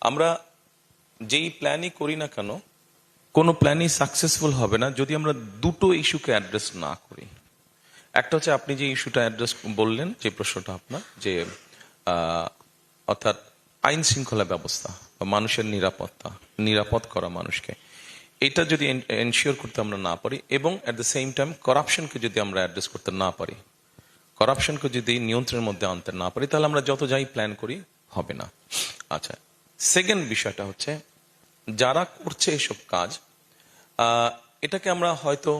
আমরা যেই প্ল্যানই করি না কেন, কোনো প্ল্যানই সাকসেসফুল হবে না যদি আমরা দুটো ইস্যুকে অ্যাড্রেস না করি। একটা হচ্ছে আপনি যে ইস্যুটা অ্যাড্রেস বললেন, যে প্রশ্নটা আপনার, যে অর্থাৎ আইন শৃঙ্খলা ব্যবস্থা বা মানুষের নিরাপত্তা, নিরাপদ করা মানুষকে, এটা যদি এনশিওর করতে আমরা না পারি, এবং অ্যাট দ্য সেম টাইম করাপশনকে যদি আমরা অ্যাড্রেস করতে না পারি, করাপশনকে যদি নিয়ন্ত্রণের মধ্যে আনতে না পারি, তাহলে আমরা যত যাই প্ল্যান করি হবে না। আচ্ছা, সেকেন্ড বিষয়টা হচ্ছে যারা করছে এসব কাজ, এটাকে আমরা হয়তো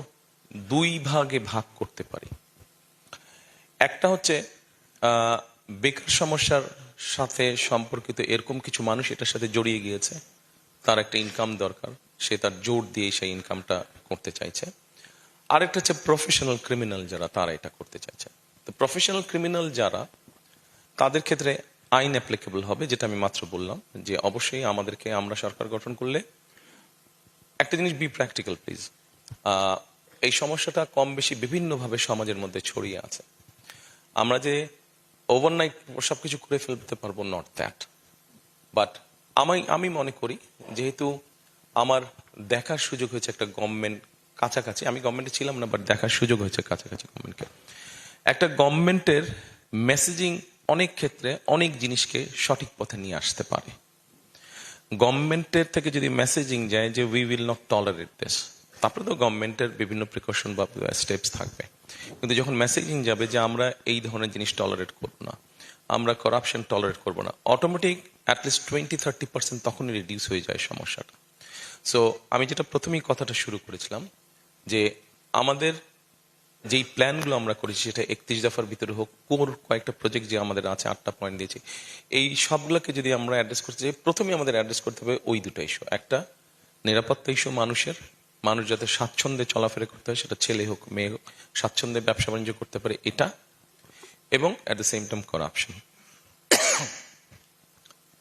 দুই ভাগে ভাগ করতে পারি। একটা হচ্ছে বেকার সমস্যার সাথে সম্পর্কিত এরকম কিছু মানুষ এটার সাথে জড়িয়ে গিয়েছে, তার একটা ইনকাম দরকার, সে তার জোর দিয়ে সেই ইনকামটা করতে চাইছে। আরেকটা হচ্ছে প্রফেশনাল ক্রিমিনাল যারা, তারা এটা করতে চাইছে। তো প্রফেশনাল ক্রিমিনাল যারা, তাদের ক্ষেত্রে আইন অ্যাপ্লিকেবল হবে, যেটা আমি মাত্র বললাম, যে অবশ্যই আমাদেরকে, আমরা সরকার গঠন করলে একটা জিনিস, বি প্র্যাকটিক্যাল প্লিজ। এই সমস্যাটা কম বেশি বিভিন্নভাবে সমাজের মধ্যে ছড়িয়ে আছে। আমরা যে ওভারনাইট সবকিছু করে ফেলতে পারবো, নট দ্যাট, বাট আমি মনে করি, যেহেতু আমার দেখার সুযোগ হয়েছে একটা গভর্নমেন্ট কাছাকাছি, আমি গভর্নমেন্টে ছিলাম না, বাট দেখার সুযোগ হয়েছে কাছাকাছি গভর্নমেন্টকে, একটা গভর্নমেন্টের মেসেজিং অনেক ক্ষেত্রে অনেক জিনিসকে সঠিক পথে নিয়ে আসতে পারে। গভর্নমেন্টের থেকে যদি মেসেজিং যায় যে we will not tolerate this, তারপরে তো গভর্নমেন্টের বিভিন্ন প্রিকশন বা স্টেপস থাকবে, কিন্তু যখন মেসেজিং যাবে যে আমরা এই ধরনের জিনিস টলারেট করবো না, আমরা করাপশন টলারেট করবো না, অটোমেটিক অ্যাটলিস্ট 20-30% তখনই রিডিউস হয়ে যায় সমস্যাটা। সো আমি যেটা প্রথমেই কথাটা শুরু করেছিলাম, যে আমাদের যেই প্ল্যানগুলো আমরা করেছি, সেটা 31 দফার ভিতরে হোক, কোর কয়েকটা প্রজেক্ট যে আমাদের আছে, 8টা পয়েন্ট দিয়েছি, এই সবগুলোকে যদি আমরা অ্যাড্রেস করতে চাই, প্রথমে আমাদের অ্যাড্রেস করতে হবে ওই দুটো ইস্যু। একটা নিরাপত্তা ইস্যু, মানুষ যাতে স্বাচ্ছন্দ্যে চলাফেরা করতে হয়, সেটা ছেলে হোক মেয়ে হোক, স্বাচ্ছন্দ্যে ব্যবসা বাণিজ্য করতে পারে, এটা, এবং at the same time corruption.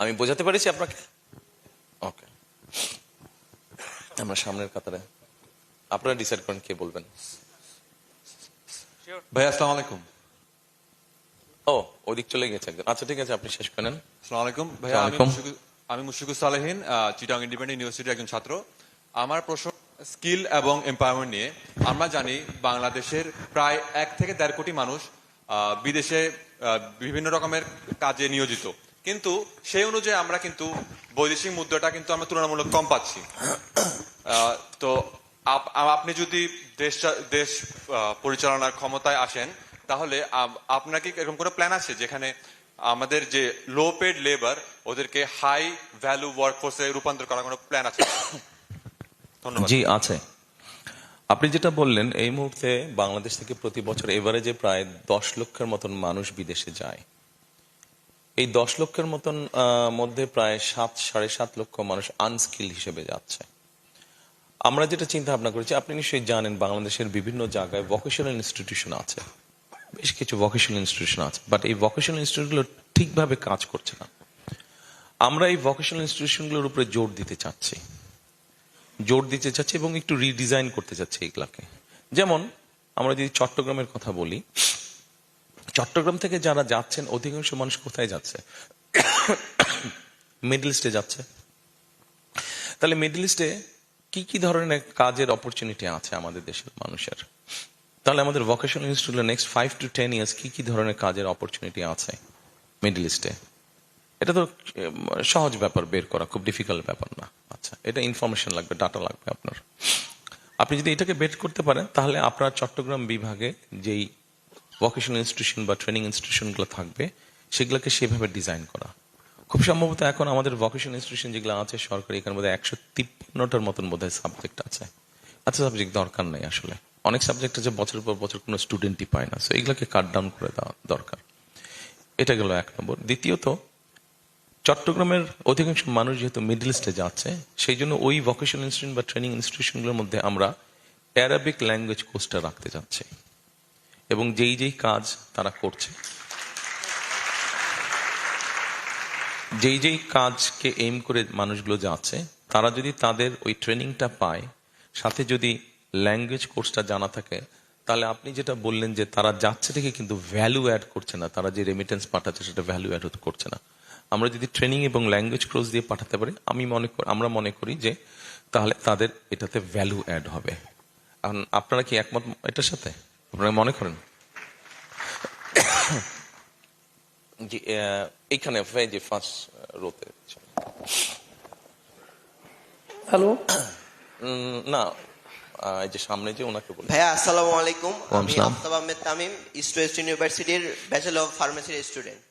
আমি বোঝাতে পেরেছি আপনাকে? ওকে, আমরা সামনের কাতারে, আপনারা ডিসাইড করেন কে বলবেন। ভাই আসসালামু আলাইকুম। ও, ওদিক চলে গেছে একজন। আচ্ছা ঠিক আছে, আপনি শেষ করেন। আসসালামু আলাইকুম ভাই, আমি মুশফিকুর সালেহীন, চিটাগং ইন্ডিপেন্ডেন্ট ইউনিভার্সিটির একজন ছাত্র। আমার প্রশ্ন স্কিল এবং এম্পাওয়ারমেন্ট নিয়ে। আমরা জানি বাংলাদেশের প্রায় 1 থেকে 1.5 কোটি মানুষ বিদেশে বিভিন্ন রকমের কাজে নিয়োজিত, কিন্তু সেই অনুযায়ী আমরা কিন্তু বৈদেশিক মুদ্রাটা কিন্তু আমরা তুলনামূলক কম পাচ্ছি। তো আপনি যদি দেশ পরিচালনার ক্ষমতায় আসেন, তাহলে আপনার কি এরকম কোনো প্ল্যান আছে যেখানে আমাদের যে লো পেড লেবার, ওদেরকে হাই ভ্যালু ওয়ার্কফোর্সে রূপান্তর করার কোনো প্ল্যান আছে? ধন্যবাদ। জি আছে। আপনি যেটা বললেন, এই মুহূর্তে বাংলাদেশ থেকে প্রতি বছর এভারেজে প্রায় 10 লক্ষের মতন মানুষ বিদেশে যায়। এই 10 লক্ষের মতন মধ্যে প্রায় 7-7.5 লক্ষ মানুষ আনস্কিল হিসেবে যাচ্ছে। আমরা যেটা চিন্তা ভাবনা করেছি, আপনি নিশ্চয়ই জানেন বাংলাদেশের বিভিন্ন জায়গায় ভোকেশনাল ইনস্টিটিউশন আছে, বেশ কিছু ভোকেশনাল ইনস্টিটিউশন আছে, বাট এই ভোকেশনাল ইনস্টিটিউটগুলো ঠিকভাবে কাজ করছে না। আমরা এই ভোকেশনাল ইনস্টিটিউশনগুলোর উপরে জোর দিতে চাচ্ছি এবং একটু রিডিজাইন করতে চাচ্ছি এগুলাকে। যেমন আমরা যদি চট্টগ্রামের কথা বলি, চট্টগ্রাম থেকে যারা যাচ্ছেন, অধিকাংশ মানুষ কোথায় যাচ্ছে? মিডল ইস্টে যাচ্ছে। তাহলে মিডল ইস্টে কি কি ধরনের কাজের অপরচুনিটি আছে আমাদের দেশের মানুষের? তাহলে আমাদের ভোকেশনাল ইনস্টিটিউটে নেক্সট 5 to 10 ইয়ার্স কি কি ধরনের কাজের অপরচুনিটি আছে মিডল ইস্টে? এটা তো সহজ ব্যাপার বের করা, খুব ডিফিকাল্ট ব্যাপার না। আচ্ছা, এটা ইনফরমেশন লাগবে, ডাটা লাগবে আপনার। আপনি যদি এটাকে বের করতে পারেন, তাহলে আপনার চট্টগ্রাম বিভাগে যেই ভোকেশনাল ইনস্টিটিউশন বা ট্রেনিং ইনস্টিটিউশনগুলো থাকবে, সেগুলোকে সেভাবে ডিজাইন করা। খুব সম্ভবত এখন আমাদের ভোকেশনাল ইনস্টিটিউশন যেগুলো আছে সরকারি, এখানে বোধহয় 153টার মতন বোধহয় সাবজেক্ট আছে। আচ্ছা, সাবজেক্ট দরকার নেই আসলে, অনেক সাবজেক্ট আছে বছরের পর বছর কোনো স্টুডেন্টই পায় না, সো এগুলোকে কাট ডাউন করে দেওয়া দরকার। এটা গেল 1 নম্বর। দ্বিতীয়ত, চট্টগ্রামের অধিকাংশ মানুষ যেহেতু মিডল ইস্টে যাচ্ছে, সেই জন্য ওই ভোকেশনাল ইনস্টিটিউশন বা ট্রেনিং ইনস্টিটিউশনগুলোর মধ্যে আমরা অ্যারাবিক ল্যাঙ্গুয়েজ কোর্সটা রাখতে যাচ্ছি, এবং যেই কাজ তারা করছে, যেই কাজকে এইম করে মানুষগুলো যাচ্ছে, তারা যদি তাদের ওই ট্রেনিংটা পায়, সাথে যদি ল্যাঙ্গুয়েজ কোর্সটা জানা থাকে, তাহলে আপনি যেটা বললেন যে তারা যাচ্ছে থেকে কিন্তু ভ্যালু অ্যাড করছে না, তারা যে রেমিটেন্স পাঠাচ্ছে সেটা ভ্যালু অ্যাড করছে না। আমরা যদি ট্রেনিং এবং ল্যাঙ্গুয়েজ কোর্স দিয়ে পাঠাতে পারি আমরা মনে করি যে তাহলে তাদের এটাতে ভ্যালু অ্যাড হবে। এখন আপনারা কি একমত এটার সাথে? আপনারা মনে করেন? জি, এইখানে যে ফার্স্ট রোতে। হ্যালো, না, এই যে সামনে যে ওনাকে বলি। ভাইয়া আসসালামু আলাইকুম। আমি আসসালাম। আফতাব আহমেদ তামিম, ইস্ট ওয়েস্ট ইউনিভার্সিটির ব্যাচেলর অফ ফার্মেসির স্টুডেন্ট।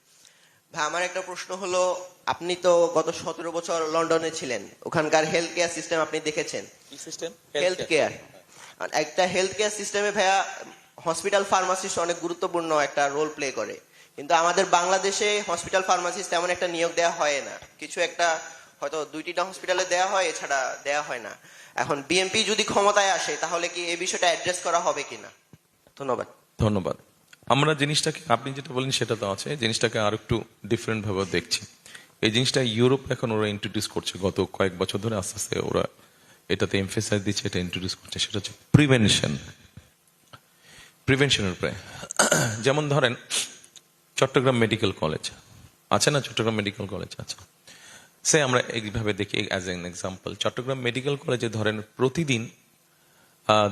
ভাই, আমার একটা প্রশ্ন হলো, আপনি তো গত 17 বছর লন্ডনে ছিলেন, ওখানকার হেলথ কেয়ার সিস্টেম আপনি দেখেছেন। হেলথ কেয়ার, একটা হেলথ কেয়ার সিস্টেমে ভাইয়া হসপিটাল ফার্মাসিস্ট অনেক গুরুত্বপূর্ণ একটা রোল প্লে করে, কিন্তু আমাদের বাংলাদেশে হসপিটাল ফার্মাসিস্ট তেমন একটা নিয়োগ দেওয়া হয় না। কিছু একটা হয়তো 2টা হসপিটালে দেওয়া হয়, এছাড়া দেওয়া হয় না। এখন বিএনপি যদি ক্ষমতায় আসে তাহলে কি এই বিষয়টা অ্যাড্রেস করা হবে কিনা? ধন্যবাদ। ধন্যবাদ। আমরা জিনিসটাকে, আপনি যেটা বলেন সেটা তো আছে, জিনিসটাকে আর একটু ডিফারেন্ট ভাবে দেখছি। এই জিনিসটা ইউরোপ এখন ওরা ইন্ট্রোডিউস করছে, গত কয়েক বছর ধরে আস্তে আস্তে ওরা এটাতে এমফেসাইজ দিচ্ছে, এটা ইন্ট্রোডিউস করছে। সেটা হচ্ছে প্রিভেনশনের উপরে। যেমন ধরেন চট্টগ্রাম মেডিকেল কলেজ আছে না, চট্টগ্রাম মেডিকেল কলেজ আছে, সে আমরা এইভাবে দেখি as an example. Chittagong medical কলেজে ধরেন প্রতিদিন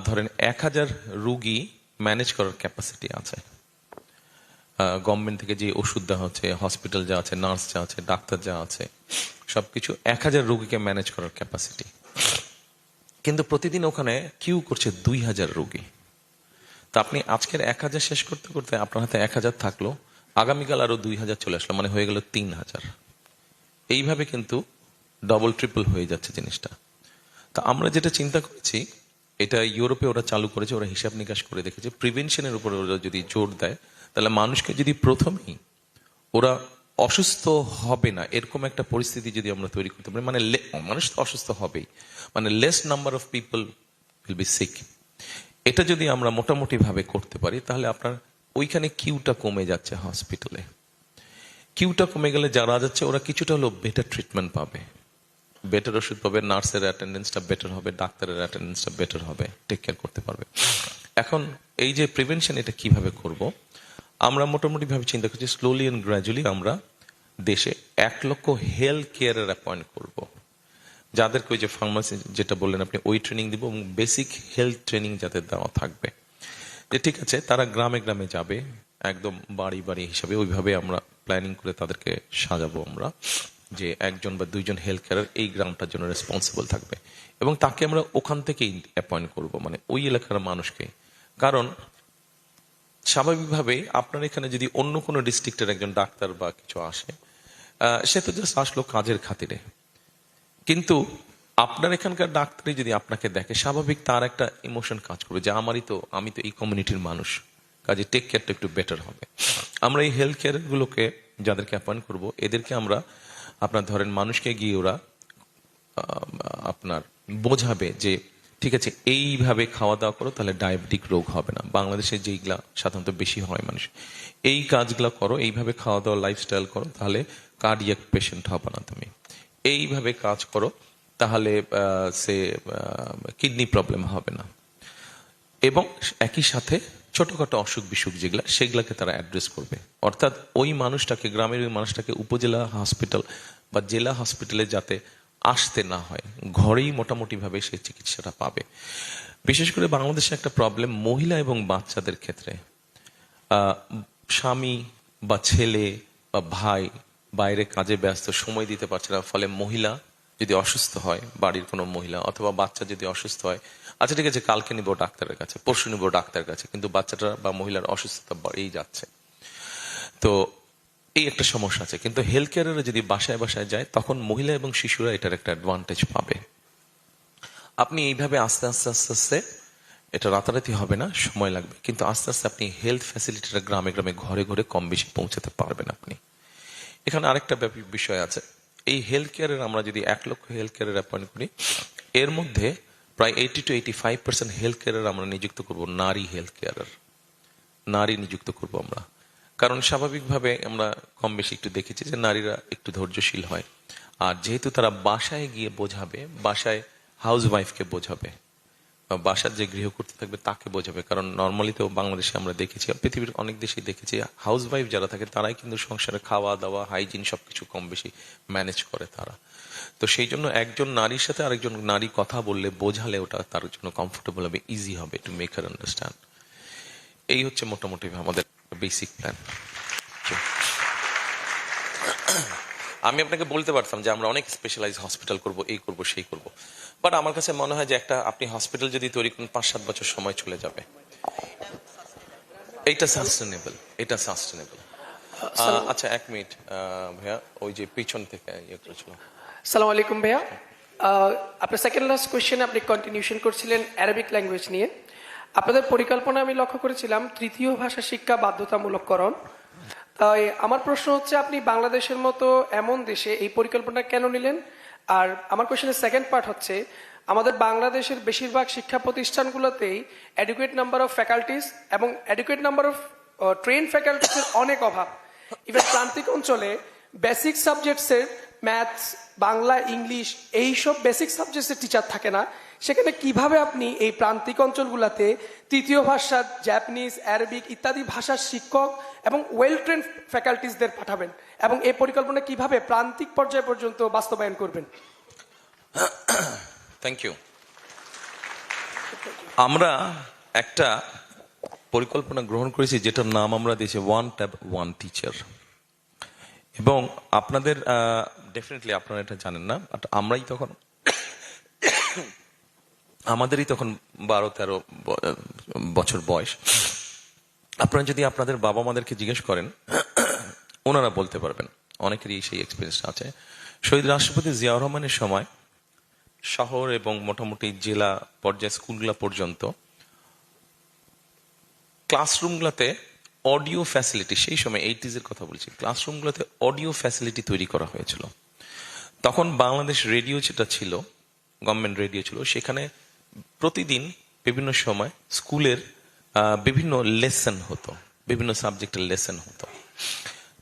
ধরেন 1000 রুগী ম্যানেজ করার ক্যাপাসিটি আছে। গভর্নমেন্ট থেকে যে ওষুধ দেওয়া হচ্ছে, হসপিটাল যা আছে, নার্স যা আছে, ডাক্তার যা আছে, সবকিছু 1000 রুগীকে ম্যানেজ করার ক্যাপাসিটি। কিন্তু প্রতিদিন ওখানে কিউ করছে 2000 রুগী। তা আপনি আজকের 1000 শেষ করতে করতে আপনার হাতে 1000 থাকলো, আগামীকাল আরো 2000 চলে আসলো, মানে হয়ে গেল 3000। এইভাবে কিন্তু ডবল ট্রিপল হয়ে যাচ্ছে জিনিসটা। তা আমরা যেটা চিন্তা করেছি, এটা ইউরোপে ওরা চালু করেছে, ওরা হিসাব নিকাশ করে দেখেছে প্রিভেনশনের উপরে ওরা যদি জোর দেয়, তাহলে মানুষকে যদি প্রথমেই ওরা অসুস্থ হবে না এরকম একটা পরিস্থিতি যদি আমরা তৈরি করতে পারি, মানে মানুষ তো অসুস্থ হবেই, মানে less number of people will be sick, এটা যদি আমরা মোটামুটি ভাবে করতে পারি, তাহলে আপনার ওইখানে কিউটা কমে যাচ্ছে হসপিটালে। কিউটা কমে গেলে যারা যাচ্ছে ওরা কিছুটা হলো বেটার ট্রিটমেন্ট পাবে, বেটার ওষুধ পাবে, নার্সের অ্যাটেন্ডেন্সটা বেটার হবে, ডাক্তারের অ্যাটেন্ডেন্সটা বেটার হবে, টেক কেয়ার করতে পারবে। এখন এই যে প্রিভেনশন, এটা কিভাবে করব, আমরা মোটামুটি ভাবে চিন্তা করছি স্লোলি এন্ড গ্র্যাজুয়ালি আমরা দেশে 1 লক্ষ হেলথ কেয়ারের অ্যাপয়েন্ট করব, যাদেরকে ওই যে ফার্মাসি যেটা বললেন আপনি, ওই ট্রেনিং দিব এবং বেসিক হেলথ ট্রেনিং যাদের দেওয়া থাকবে। যে ঠিক আছে, তারা গ্রামে গ্রামে যাবে, একদম বাড়ি বাড়ি হিসাবে ওইভাবে আমরা প্ল্যানিং করে তাদেরকে সাজাবো আমরা, যে 1জন বা 2জন হেলথ কেয়ার এই গ্রামটার জন্য রেসপন্সিবল থাকবে, এবং তাকে আমরা ওখান থেকেই অ্যাপয়েন্ট করব, মানে ওই এলাকার মানুষকে। কারণ স্বাভাবিকভাবে আপনার এখানে যদি অন্য কোনো ডিস্ট্রিক্টের একজন ডাক্তার বা কিছু আসে, সে তো জাস্ট আসলো কাজের খাতিরে, কিন্তু আপনার এখানকার ডাক্তারই যদি আপনাকে দেখে, স্বাভাবিক তার একটা ইমোশন কাজ করবে যে আমি তো এই কমিউনিটির মানুষ, কাজে টেক কেয়ারটা একটু বেটার হবে। আমরা এই হেলথ কেয়ার গুলোকে যাদেরকে অ্যাপয়েন্ট করবো, এদেরকে আমরা আপনার ধরেন মানুষকে গিয়ে ওরা আপনার বোঝাবে যে ঠিক আছে এইভাবে খাওয়া দাওয়া করো, তাহলে ডায়াবেটিক রোগ হবে না। বাংলাদেশে যেইগুলা সাধারণত বেশি হয় মানুষ, এই কাজগুলা করো, এইভাবে খাওয়া দাওয়া লাইফস্টাইল করো, তাহলে কার্ডিয়াক পেশেন্ট হবে না তুমি। এইভাবে কাজ করো, তাহলে সে কিডনি প্রবলেম হবে না। এবং একই সাথে ছোটখাটো অসুখ বিসুখ যেগুলা, সেগুলাকে তারা অ্যাড্রেস করবে। অর্থাৎ ওই মানুষটাকে, গ্রামের ওই মানুষটাকে উপজেলা হসপিটাল বা জেলা হসপিটালে যাতে আসতে না হয়, ঘরেই মোটামুটি ভাবে সে চিকিৎসাটা পাবে। বিশেষ করে বাংলাদেশে একটা প্রবলেম মহিলা এবং বাচ্চাদের ক্ষেত্রে, স্বামী বা ছেলে বা ভাই বাইরে কাজে ব্যস্ত, সময় দিতে পারছে না, ফলে মহিলা যদি অসুস্থ হয়, বাড়ির কোনো মহিলা অথবা বাচ্চা যদি অসুস্থ হয়, আচ্ছা ঠিক আছে কালকে নিব ডাক্তারের কাছে, পরশু নিব ডাক্তারের কাছে, কিন্তু বাচ্চাটা বা মহিলার অসুস্থতা বাড়েই যাচ্ছে। তো এই একটা সমস্যা আছে। কিন্তু হেলথ কেয়ারের যদি বাসায় বাসায় যায়, তখন মহিলা এবং শিশুরা এটার একটা অ্যাডভান্টেজ পাবে। আপনি এইভাবে আস্তে আস্তে আস্তে আস্তে, এটা রাতারাতি হবে না, সময় লাগবে, কিন্তু আস্তে আস্তে আপনি হেলথ ফ্যাসিলিটিটা গ্রামে গ্রামে ঘরে ঘরে কম বেশি পৌঁছাতে পারবেন আপনি। এখানে আরেকটা বিষয় আছে, এই হেলথ কেয়ারের আমরা যদি 1 লক্ষ হেলথ কেয়ারের অ্যাপয়েন্ট করি, এর মধ্যে প্রায় 80 to 85% হেলথ কেয়ারের আমরা নিযুক্ত করব নারী হেলথ কেয়ারার, নারী নিযুক্ত করব আমরা। কারণ স্বাভাবিকভাবে আমরা কম বেশি একটু দেখেছি যে নারীরা একটু ধৈর্যশীল হয়, আর যেহেতু তারা বাসায় গিয়ে বোঝাবে, বাসায় হাউস ওয়াইফকে বোঝাবে, বাসার যে গৃহকর্ত্রী থাকবে তাকে বোঝাবে, কারণ নর্মালি তো বাংলাদেশে আমরা দেখেছি, পৃথিবীর অনেক দেশেই দেখেছি, হাউস ওয়াইফ যারা থাকে তারাই কিন্তু সংসারে খাওয়া দাওয়া হাইজিন সবকিছু কম বেশি ম্যানেজ করে তারা। তো সেই জন্য একজন নারীর সাথে আরেকজন নারী কথা বললে বোঝালে ওটা তার জন্য কমফোর্টেবল হবে, ইজি হবে টু মেক হার আন্ডারস্ট্যান্ড। এই হচ্ছে মোটামুটি আমাদের বেসিক প্ল্যান। আমি আপনাকে বলতে পারতাম যে আমরা অনেক স্পেশালাইজ হসপিটাল করব, এই করব সেই করব, বাট আমার কাছে মনে হয় যে একটা আপনি হসপিটাল যদি তৈরি করেন 5-7 বছর সময় চলে যাবে। এটা সাস্টেনেবল, এটা সাস্টেনেবল। আচ্ছা 1 মিনিট ভাইয়া, ওই যে পিছন থেকে ইয়ে করেছিল। সালাম আলাইকুম ভাইয়া, আপনার সেকেন্ড লাস্ট কোয়েশ্চেন আপনি কন্টিনিউশন করছিলেন অ্যারাবিক ল্যাঙ্গুয়েজ নিয়ে। আপনাদের পরিকল্পনা আমি লক্ষ্য করেছিলাম তৃতীয় ভাষা শিক্ষা বাধ্যতামূলককরণ। তাই আমার প্রশ্ন হচ্ছে, আপনি বাংলাদেশের মতো এমন দেশে এই পরিকল্পনা কেন নিলেন? আর আমার কোয়েশ্চেনের সেকেন্ড পার্ট হচ্ছে, আমাদের বাংলাদেশের বেশিরভাগ শিক্ষা প্রতিষ্ঠানগুলোতেই অ্যাডিকুয়েট নাম্বার অফ ফ্যাকাল্টিস এবং অ্যাডিকুয়েট নাম্বার অফ ট্রেন ফ্যাকাল্টিসের অনেক অভাব। ইভেন প্রান্তিক অঞ্চলে বেসিক সাবজেক্টসের ম্যাথস, বাংলা, ইংলিশ এইসব বেসিক সাবজেক্টসের টিচার থাকে না। সেখানে কিভাবে আপনি এই প্রান্তিক অঞ্চলগুলোতে তৃতীয় ভাষা, জাপানিজ, অ্যারাবিক ইত্যাদি ভাষার শিক্ষক এবং ওয়েল ট্রেন ফ্যাকাল্টিসদের পাঠাবেন এবং এই পরিকল্পনা কিভাবে প্রান্তিক পর্যায় পর্যন্ত বাস্তবায়ন করবেন? Thank you. আমরা একটা পরিকল্পনা গ্রহণ করেছি যেটার নাম আমরা দিয়েছি ওয়ান ট্যাব ওয়ান টিচার, এবং আপনাদের ডেফিনেটলি আপনারা এটা জানেন না, বাট আমরাই তখন আমাদেরই তখন 12-13 বছর বয়স। আপনারা যদি আপনাদের বাবা মাদেরকে জিজ্ঞেস করেন ওনারা বলতে পারবেন, অনেকেরই সেই এক্সপিরিয়েন্স আছে। শহীদ রাষ্ট্রপতি জিয়াউর রহমানের সময় শহর এবং মোটামুটি জেলা পর্যায়ে স্কুলগুলা পর্যন্ত ক্লাসরুমগুলোতে অডিও ফ্যাসিলিটি, সেই সময় 80s এর কথা বলছি, ক্লাসরুমগুলোতে অডিও ফ্যাসিলিটি তৈরি করা হয়েছিল। তখন বাংলাদেশ রেডিও যেটা ছিল, গভর্নমেন্ট রেডিও ছিল, সেখানে প্রতিদিন বিভিন্ন সময় স্কুলের বিভিন্ন লেসন হতো, বিভিন্ন সাবজেক্টের লেসন হতো।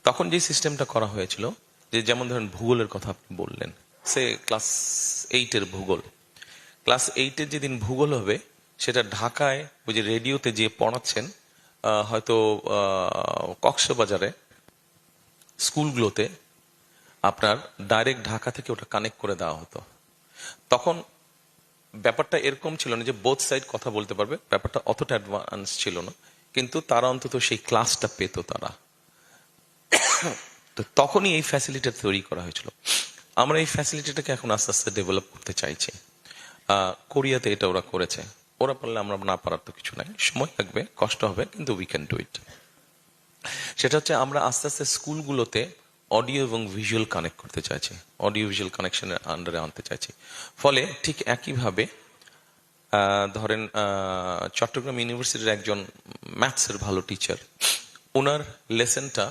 তখন যে সিস্টেমটা করা হয়েছিল, যে যেমন ধরেন ভূগোলের কথা আপনি বললেন, সে ক্লাস 8-এর ভূগোল, ক্লাস 8-এর যেদিন ভূগোল হবে সেটা ঢাকায় ওই যে রেডিওতে যে পড়াচ্ছেন, হয়তো কক্সবাজারে স্কুলগুলোতে আপনার ডাইরেক্ট ঢাকা থেকে ওটা কানেক্ট করে দেওয়া হতো। তখন ব্যাপারটা এরকম ছিল না যে বোথ সাইড কথা বলতে পারবে, ব্যাপারটা অতটা অ্যাডভান্স ছিল না, কিন্তু তারা অন্তত সেই ক্লাসটা পেত তারা। তো তখনই এই ফ্যাসিলিটি তৈরি করা হয়েছিল। আমরা এই ফ্যাসিলিটিটাকে এখন আস্তে আস্তে ডেভেলপ করতে চাইছি। কোরিয়াতে এটা ওরা করেছে, ওরা পারলে আমরা না পারার তো কিছু নাই, সময় লাগবে, কষ্ট হবে, কিন্তু উই ক্যান ডু ইট। সেটা হচ্ছে আমরা আস্তে আস্তে স্কুলগুলোতে অডিও এবং ভিজুয়াল কানেক্ট করতে চাইছি, অডিও ভিজুয়াল কানেকশনের আন্ডারে আনতে চাইছি। ফলে ঠিক একইভাবে ধরেন চট্টগ্রাম ইউনিভার্সিটির একজন ম্যাথসের ভালো টিচার, ওনার লেসনটা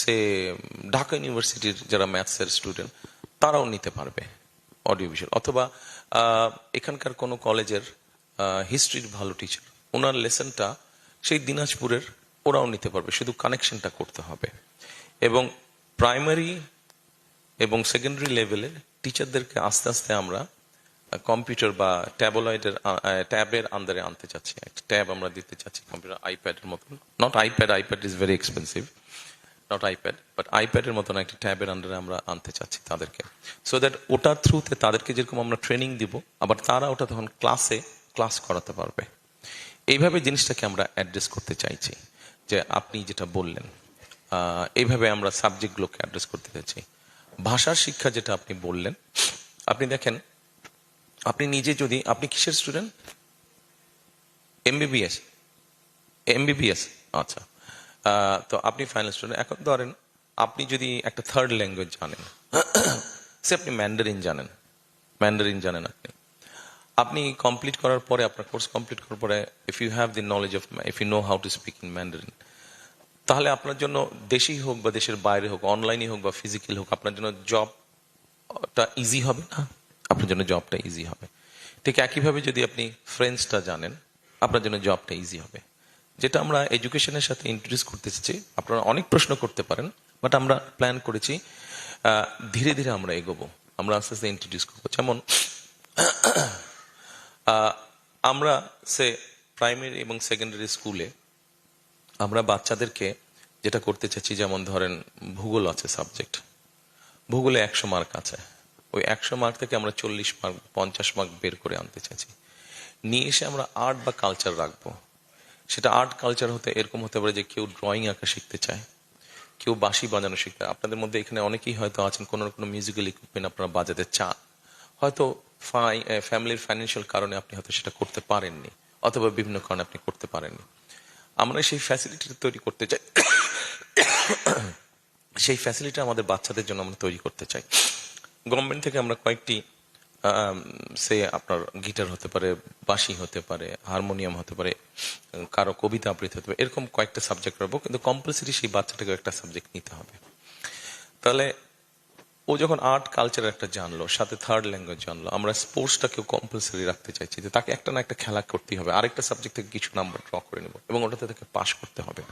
সে ঢাকা ইউনিভার্সিটির যারা ম্যাথসের স্টুডেন্ট তারাও নিতে পারবে অডিও ভিজুয়াল। অথবা এখানকার কোনো কলেজের হিস্ট্রির ভালো টিচার, ওনার লেসনটা সেই দিনাজপুরের ওরাও নিতে পারবে, শুধু কানেকশনটা করতে হবে। এবং প্রাইমারি এবং সেকেন্ডারি লেভেলের টিচারদেরকে আস্তে আস্তে আমরা কম্পিউটার বা ট্যাবের আন্ডারে আনতে চাচ্ছি। একটা ট্যাব আমরা দিতে চাচ্ছি কম্পিউটার, আইপ্যাডের মতন, not iPad, iPad is very expensive, not iPad, but আইপ্যাডের মতন একটা ট্যাবের আন্ডারে আমরা আনতে চাচ্ছি তাদেরকে, সো দ্যাট ওটার থ্রুতে তাদেরকে যেরকম আমরা ট্রেনিং দিব, আবার তারা ওটা তখন ক্লাস করাতে পারবে। এইভাবে জিনিসটাকে আমরা অ্যাড্রেস করতে চাইছি, যে আপনি যেটা বললেন এইভাবে আমরা সাবজেক্টগুলোকে অ্যাড্রেস করতে চাইছি। ভাষার শিক্ষা যেটা আপনি বললেন, আপনি দেখেন, আপনি নিজে যদি, আপনি কিসের স্টুডেন্ট? এমবিবিএস, আচ্ছা। তো আপনি ফাইনাল স্টুডেন্ট। এখন ধরেন আপনি যদি একটা থার্ড ল্যাঙ্গুয়েজ জানেন, সে আপনি ম্যান্ডারিন জানেন, আপনি কমপ্লিট করার পরে, আপনার কোর্স কমপ্লিট করার পরে, if you know how to speak in Mandarin, তাহলে আপনার জন্য দেশেই হোক বা দেশের বাইরে হোক, অনলাইনে হোক বা ফিজিক্যাল হোক, আপনার জন্য জবটা ইজি হবে না? আপনার জন্য জবটা ইজি হবে। ঠিক একইভাবে যদি আপনি ফ্রেঞ্চটা জানেন, আপনার জন্য জবটা ইজি হবে। যেটা আমরা এডুকেশনের সাথে ইন্ট্রোডিউস করতে চাচ্ছি, আপনারা অনেক প্রশ্ন করতে পারেন, বাট আমরা প্ল্যান করেছি ধীরে ধীরে আমরা এগোবো, আমরা আস্তে আস্তে ইন্ট্রোডিউস করবো। যেমন আমরা প্রাইমারি এবং সেকেন্ডারি স্কুলে আমরা বাচ্চাদেরকে যেটা করতে চাচ্ছি, যেমন ধরেন ভূগোল আছে সাবজেক্ট, ভূগোলে 100 মার্ক আছে, ওই 100 মার্ক থেকে আমরা 40 মার্ক 50 মার্ক বের করে আনতে চাচ্ছি, নিয়ে এসে আমরা আর্ট বা কালচার রাখবো। সেটা আর্ট কালচার এরকম হতে পারে যে কেউ ড্রয়িং আঁকা শিখতে চায়, কেউ বাঁশি বাজানো শিখতে। আপনাদের মধ্যে এখানে অনেকেই হয়তো আছেন কোনো মিউজিক্যাল ইকুইপমেন্ট আপনারা বাজাতে চান, হয়তো ফ্যামিলির ফাইন্যান্সিয়াল কারণে আপনি হয়তো সেটা করতে পারেননি, অথবা বিভিন্ন কারণে আপনি করতে পারেননি। আমরা সেই ফ্যাসিলিটিটা তৈরি করতে চাই, সেই ফ্যাসিলিটি আমাদের বাচ্চাদের জন্য আমরা তৈরি করতে চাই। গভর্নমেন্ট থেকে আমরা কয়েকটি আপনার গিটার হতে পারে, বাঁশি হতে পারে, হারমোনিয়াম হতে পারে, কারো কবিতা আবৃত্তি হতে পারে, এরকম কয়েকটা সাবজেক্ট রাখবো, কিন্তু কম্পালসারি সেই বাচ্চাটাকে একটা সাবজেক্ট নিতে হবে। তাহলে ও যখন আর্ট কালচার একটা জানলো, সাথে থার্ড ল্যাঙ্গুয়েজ জানলো, আমরা স্পোর্টসটাকেও কম্পালসারি রাখতে চাইছি, যে তাকে একটা না একটা খেলা করতেই হবে, আরেকটা সাবজেক্ট থেকে কিছু নাম্বার ড্র করে নেব এবং ওটাতে তাকে পাস করতে হবে।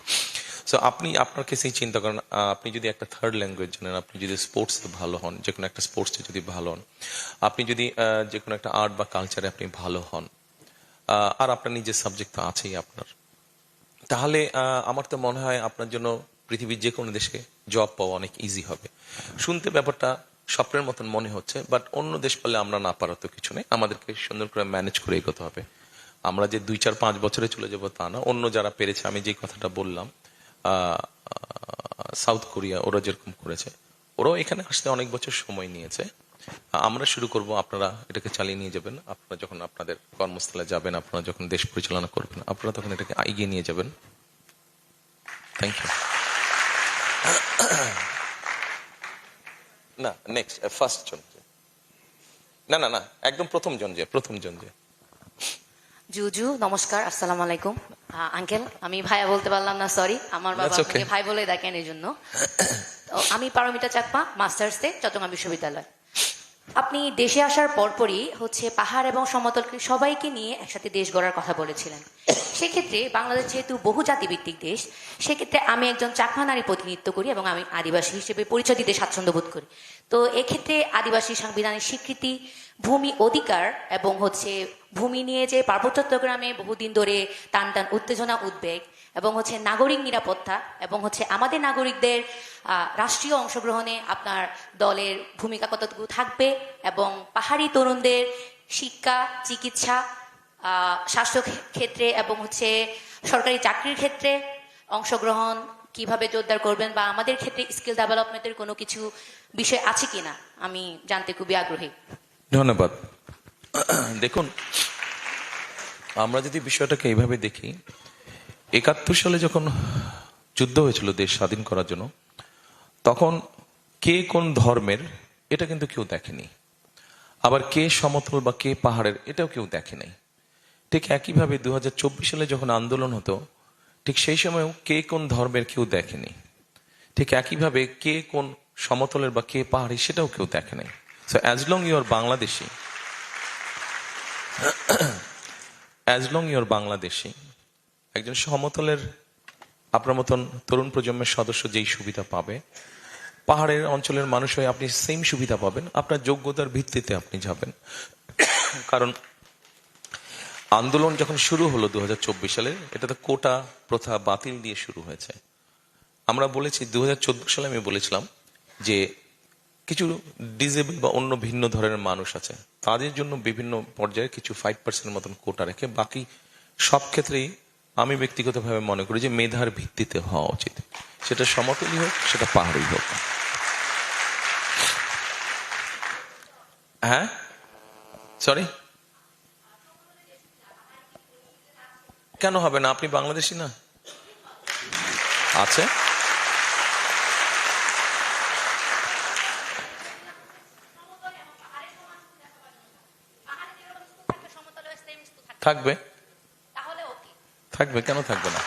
সো আপনি আপনার কেসেই চিন্তা করেন, আপনি যদি একটা থার্ড ল্যাঙ্গুয়েজ জানেন, আপনি যদি স্পোর্টসে ভালো হন, যে কোনো একটা স্পোর্টসে যদি ভালো হন, আপনি যদি যে কোনো একটা আর্ট বা কালচারে আপনি ভালো হন, আর আপনার নিজের সাবজেক্ট তো আছেই আপনার, তাহলে আমার তো মনে হয় আপনার জন্য পৃথিবীর যে কোনো দেশে জব পাওয়া অনেক ইজি হবে। শুনতে ব্যাপারটা স্বপ্নের মতন মনে হচ্ছে, বাট অন্য দেশ পেলে আমরা না পারা তো কিছু নেই, আমাদেরকে সুন্দর করে ম্যানেজ করে এগোতে হবে। আমরা যে 2, 4, 5 বছরে চলে যাবো তা না। অন্য যারা পেরেছে, আমি যে কথাটা বললাম, সাউথ কোরিয়া ওরা যেরকম করেছে, ওরাও এখানে আসতে অনেক বছর সময় নিয়েছে। আমরা শুরু করব, আপনারা এটাকে চালিয়ে নিয়ে যাবেন। আপনারা যখন আপনাদের কর্মস্থলে যাবেন, আপনারা যখন দেশ পরিচালনা করবেন, আপনারা তখন এটাকে এগিয়ে নিয়ে যাবেন। Thank you. না, নেক্সট ফার্স্ট জন, না না না, একদম প্রথম জন যে জুজু, নমস্কার, আসসালামু আলাইকুম। আঙ্কেল, আমি ভাইয়া বলতে পারলাম না, সরি, আমার বাবা That's okay. আমাকে ভাই বলে ডাকেন, এই জন্য। তো আমি পারমিতা চাকমা, মাস্টার্সে চট্টগ্রাম বিশ্ববিদ্যালয়। আপনি দেশে আসার পরপরই পাহাড় এবং সমতলকে সবাইকে নিয়ে একসাথে দেশ গড়ার কথা বলেছিলেন। সেক্ষেত্রে বাংলাদেশ যেহেতু বহুজাতিভিত্তিক দেশ, সেক্ষেত্রে আমি একজন চাকমা নারী প্রতিনিধিত্ব করি এবং আমি আদিবাসী হিসেবে পরিচয় দিতে স্বাচ্ছন্দ্য বোধ করি। তো এক্ষেত্রে আদিবাসী সাংবিধানিক স্বীকৃতি, ভূমি অধিকার এবং ভূমি নিয়ে যে পার্বত্য চট্টগ্রামে বহুদিন ধরে টান টান উত্তেজনা, উদ্বেগ এবং নাগরিক নিরাপত্তা এবং আমাদের নাগরিকদের রাষ্ট্রীয় অংশগ্রহণে আপনার দলের ভূমিকা কতটুকু থাকবে, এবং পাহাড়ি তরুণদের শিক্ষা, চিকিৎসা, স্বাস্থ্য ক্ষেত্রে এবং সরকারি চাকরির ক্ষেত্রে অংশগ্রহণ কিভাবে জোরদার করবেন, বা আমাদের ক্ষেত্রে স্কিল ডেভেলপমেন্টের কোনো কিছু বিষয় আছে কিনা, আমি জানতে খুবই আগ্রহী। ধন্যবাদ। দেখুন, আমরা যদি বিষয়টাকে এইভাবে দেখি, 71 সালে যখন যুদ্ধ হয়েছিল দেশ স্বাধীন করার জন্য, তখন কে কোন ধর্মের এটা কিন্তু কেউ দেখেনি, আবার কে সমতল বা কে পাহাড়ের এটাও কেউ দেখে নাই। ঠিক একইভাবে 2024 সালে যখন আন্দোলন হতো, ঠিক সেই সময়ও কে কোন ধর্মের কেউ দেখেনি। ঠিক একইভাবে কে কোন সমতলের বা কে পাহাড়ি সেটাও কেউ দেখে নাই। So as long you are Bangladeshi, একজন সমতলের আপনার মতন তরুণ প্রজন্মের সদস্য যেই সুবিধা পাবে, পাহাড়ের অঞ্চলের মানুষ হয়ে আপনি সেম সুবিধা পাবেন। আপনার যোগ্যতার ভিত্তিতে আপনি যাবেন। কারণ আন্দোলন যখন শুরু হলো 2024 সালে, এটা তো কোটা প্রথা বাতিল দিয়ে শুরু হয়েছে। আমরা বলেছি 2014 সালে আমি বলেছিলাম যে কিছু ডিজেবল বা অন্য ভিন্ন ধরনের মানুষ আছে, তাদের জন্য বিভিন্ন পর্যায়ে কিছু 5% মতন কোটা রেখে বাকি সব ক্ষেত্রেই আমি ব্যক্তিগতভাবে মনে করি যে মেধার ভিত্তিতে হওয়া উচিত, সেটা সমতলই হোক, সেটা পাহাড়ি হোক। হ্যাঁ, সরি, কেন হবে না? আপনি বাংলাদেশি না? আছে, থাকবে, থাকবে, কেন থাকবে না?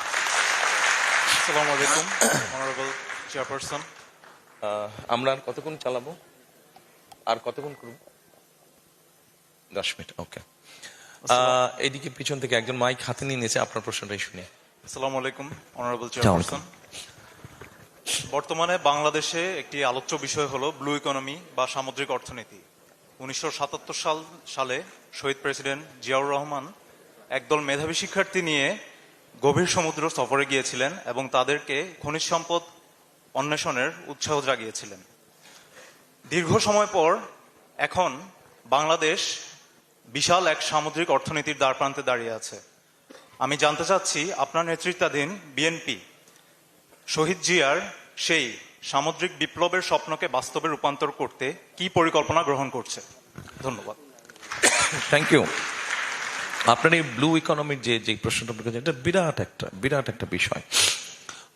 আসসালামু আলাইকুম, অনারেবল চেয়ারপারসন। আমরা আর কতক্ষণ চালাবো? আর কতক্ষণ করবো? 10 মিনিট, ওকে। এইদিকে পিছন থেকে একজন মাইক হাতে নিয়ে নিয়েছে, আপনার প্রশ্নটাই শুনি। আসসালামু আলাইকুম, অনারেবল চেয়ারপারসন। বর্তমানে বাংলাদেশে একটি আলোচ্য বিষয় হলো ব্লু ইকোনমি বা সামুদ্রিক অর্থনীতি। 1977 সালে শহীদ প্রেসিডেন্ট জিয়াউর রহমান একদল মেধাবী শিক্ষার্থী নিয়ে গভীর সমুদ্র সফরে গিয়েছিলেন এবং তাদেরকে খনিজ সম্পদ অন্বেষণের উৎসাহ জাগিয়েছিলেন। দীর্ঘ সময় পর এখন বাংলাদেশ বিশাল এক সামুদ্রিক অর্থনীতির দ্বারপ্রান্তে দাঁড়িয়ে আছে। আমি জানতে চাচ্ছি আপনার নেতৃত্বাধীন বিএনপি শহীদ জিয়ার সেই সামুদ্রিক বিপ্লবের স্বপ্নকে বাস্তবে রূপান্তর করতে কি পরিকল্পনা গ্রহণ করছে? ধন্যবাদ। Thank you. আপনার এই ব্লু ইকোনমির যে প্রশ্নটা আপনি করেছেন, এটা বিরাট একটা বিষয়।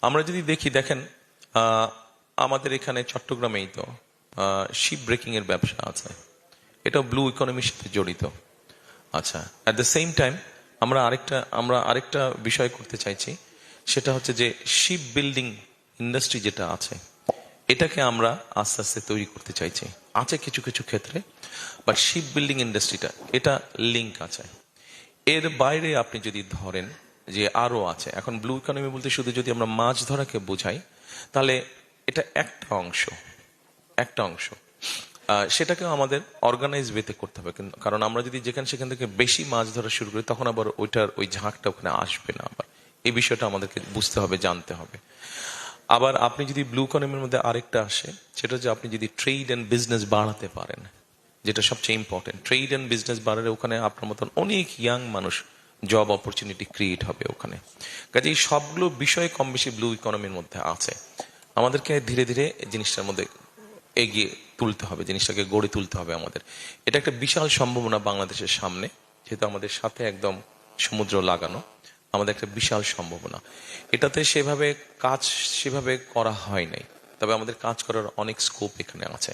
আমরা যদি দেখেন আমাদের এখানে চট্টগ্রামেই তো শিপ ব্রেকিং এর ব্যবসা আছে, এটাও ব্লু ইকোনমির সাথে জড়িত। আচ্ছা, অ্যাট দ্য সেম টাইম আমরা আরেকটা বিষয় করতে চাইছি, সেটা হচ্ছে যে শিপ বিল্ডিং ইন্ডাস্ট্রি যেটা আছে, এটাকে আমরা আস্তে আস্তে তৈরি করতে চাইছি। আছে কিছু কিছু ক্ষেত্রে, বাট শিপ বিল্ডিং ইন্ডাস্ট্রিটা এটা লিঙ্ক আছে। এর বাইরে আপনি যদি ধরেন যে আরো আছে, এখন ব্লু ইকোনমি বলতে শুধু যদি আমরা মাছ ধরাকে বোঝাই, তাহলে এটা একটা অংশ। সেটাকে আমাদের অর্গানাইজ ওয়েতে করতে হবে, কারণ আমরা যদি সেখান থেকে বেশি মাছ ধরা শুরু করি, তখন আবার ওই ঝাঁকটা ওখানে আসবে না। আবার এই বিষয়টা আমাদেরকে বুঝতে হবে, জানতে হবে। আবার আপনি যদি ব্লু ইকোনমির মধ্যে আরেকটা আসে, সেটা হচ্ছে আপনি যদি ট্রেড এন্ড বিজনেস বাড়াতে পারেন, যেটা সবচেয়ে ইম্পর্টেন্ট। ট্রেড এন্ড বিজনেস বাড়ালে ওখানে আপনার মতন অনেক ইয়াং মানুষ জব অপরচুনিটি ক্রিয়েট হবে ওখানে। কাজে এই সবগুলো বিষয় কম বেশি ব্লু ইকোনমির মধ্যে আছে। আমাদেরকে ধীরে ধীরে জিনিসটার মধ্যে এগিয়ে তুলতে হবে, জিনিসটাকে গড়ে তুলতে হবে আমাদের। এটা একটা বিশাল সম্ভাবনা বাংলাদেশের সামনে, যেহেতু আমাদের সাথে একদম সমুদ্র লাগানো, আমাদের একটা বিশাল সম্ভাবনা। এটাতে সেভাবে করা হয় নাই, তবে আমাদের কাজ করার অনেক স্কোপ এখানে আছে।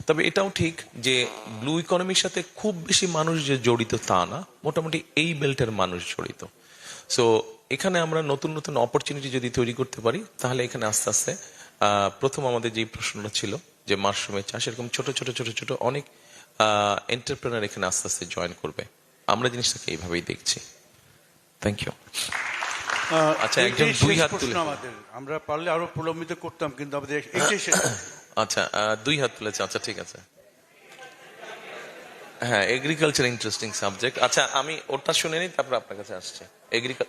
তবে এটাও ঠিক যে ব্লু ইকোনমির সাথে খুব বেশি মানুষ যে জড়িত তা না, মোটামুটি এই বেল্টের মানুষ জড়িত। সো এখানে আমরা নতুন নতুন অপরচুনিটি যদি তৈরি করতে পারি, তাহলে এখানে আস্তে আস্তে প্রথম আমাদের যে প্রশ্নটা ছিল যে মাশরুমের চাষ, এরকম ছোট ছোট অনেক এন্টারপ্রেনার এখানে আস্তে আস্তে জয়েন করবে। আমরা জিনিসটাকে এইভাবেই দেখছি। Thank you. আচ্ছা, একজন দুই হাত তুলে, আমরা পারলে আরো প্রলম্বিত করতাম, কিন্তু আমাদের এইটাই শেষ। আচ্ছা, দুই হাত তুলেছে। আচ্ছা, ঠিক আছে। হ্যাঁ, এগ্রিকালচার ইন্টারেস্টিং সাবজেক্ট। আচ্ছা, আমি ওটা শুনে নিই, তারপর আপনার কাছে আসছে।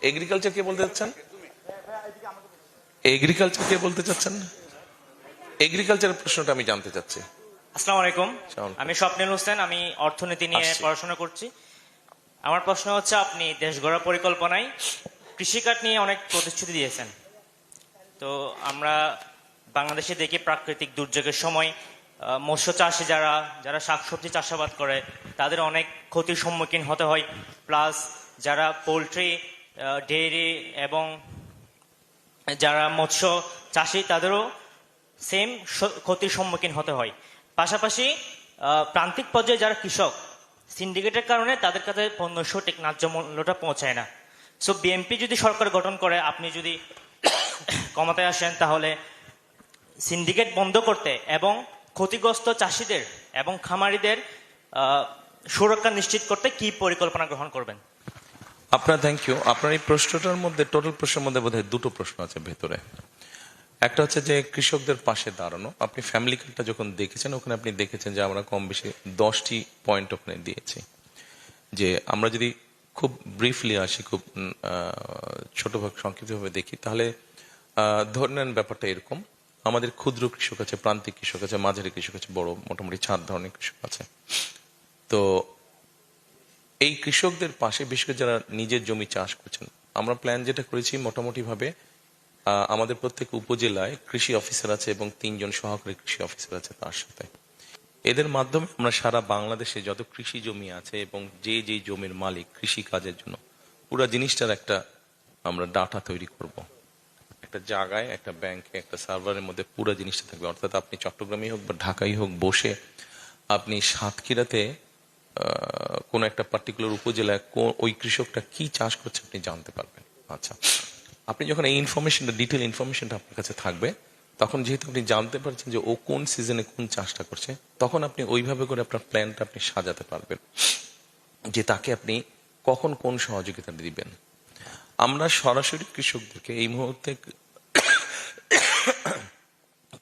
এগ্রিকালচার কে বলতে চাচ্ছেন? এগ্রিকালচার কে বলতে চাচ্ছেন? এগ্রিকালচারের প্রশ্নটা আমি জানতে চাচ্ছি। আসসালামু আলাইকুম, আসসালামু আলাইকুম। আমি স্বপ্নিল হোসেন, আমি অর্থনীতি নিয়ে আসছি। পড়াশোনা করছি। আমার প্রশ্ন হচ্ছে, আপনি দেশ গড়ার পরিকল্পনায় কৃষিকাজ নিয়ে অনেক প্রতিশ্রুতি দিয়েছেন। তো আমরা বাংলাদেশে দেখি প্রাকৃতিক দুর্যোগের সময় মৎস্য চাষি যারা শাকসবজি চাষাবাদ করে, তাদের অনেক ক্ষতির সম্মুখীন হতে হয়। প্লাস যারা পোলট্রি, ডেয়ারি এবং যারা মৎস্য চাষি, তাদেরও সেম ক্ষতির সম্মুখীন হতে হয়। পাশাপাশি প্রান্তিক পর্যায়ে যারা কৃষক, সিন্ডিকেটের কারণে তাদের কাছে পণ্য সঠিক ন্যায্য মূল্যটা পৌঁছায় না। সো বিএনপি যদি সরকার গঠন করে, আপনি যদি ক্ষমতায় আসেন, তাহলে সিন্ডিকেট বন্ধ করতে এবং ক্ষতিগ্রস্ত চাষিদের এবং খামারিদের সুরক্ষা নিশ্চিত করতে কি পরিকল্পনা গ্রহণ করবেন? আপনার থ্যাংক ইউ। আপনার এই প্রশ্নটার মধ্যে, টোটাল প্রশ্নের মধ্যে বোধহয় দুটো প্রশ্ন আছে ভেতরে। একটা হচ্ছে যে কৃষকদের পাশে দাঁড়ানো। আপনি ফ্যামিলি কার্ডটা যখন দেখেছেন, ওখানে আপনি দেখেছেন যে আমরা কম বেশি 10টি পয়েন্ট ওখানে দিয়েছি। যে আমরা যদি খুব ব্রিফলি আসি, খুব ছোটভাবে সংক্ষিপ্তভাবে দেখি, তাহলে ধরে নেন ব্যাপারটা এরকম: আমাদের ক্ষুদ্র কৃষক আছে, প্রান্তিক কৃষক আছে, মাঝারি কৃষক আছে, বড়, মোটামুটি 4 ধরনের কৃষক আছে। তো এই কৃষকদের পাশে, বিশেষ করে যারা নিজের জমি চাষ করছেন, আমরা প্ল্যান যেটা করেছি, মোটামুটি ভাবে আমাদের প্রত্যেক উপজেলায় কৃষি অফিসার আছে এবং 3 জন সহকারী কৃষি অফিসার আছে তার সাথে। এদের মাধ্যমে আমরা সারা বাংলাদেশে যত কৃষি জমি আছে এবং যে জমির মালিক কৃষি কাজের জন্য, পুরো জিনিসটার একটা আমরা ডাটা তৈরি করব। একটা জায়গায়, একটা ব্যাংকে, একটা সার্ভারের মধ্যে পুরো জিনিসটা থাকবে। অর্থাৎ আপনি চট্টগ্রামেই হোক বা ঢাকাই হোক, বসে আপনি সাতক্ষীরাতে কোন একটা পার্টিকুলার উপজেলায় ওই কৃষকটা কি চাষ করছে আপনি জানতে পারবেন। আচ্ছা, আপনি যখন এই ইনফরমেশনটা, ডিটেল ইনফরমেশনটা আপনার কাছে থাকবে, তখন যেহেতু আপনি জানতে পারছেন যে ও কোন সিজনে কোন চাষটা করছে, তখন আপনি ওইভাবে করে আপনার প্ল্যানটা আপনি সাজাতে পারবেন যে তাকে আপনি কখন কোন সহযোগিতা দিবেন। আমরা সরাসরি কৃষকদেরকে এই মুহূর্তে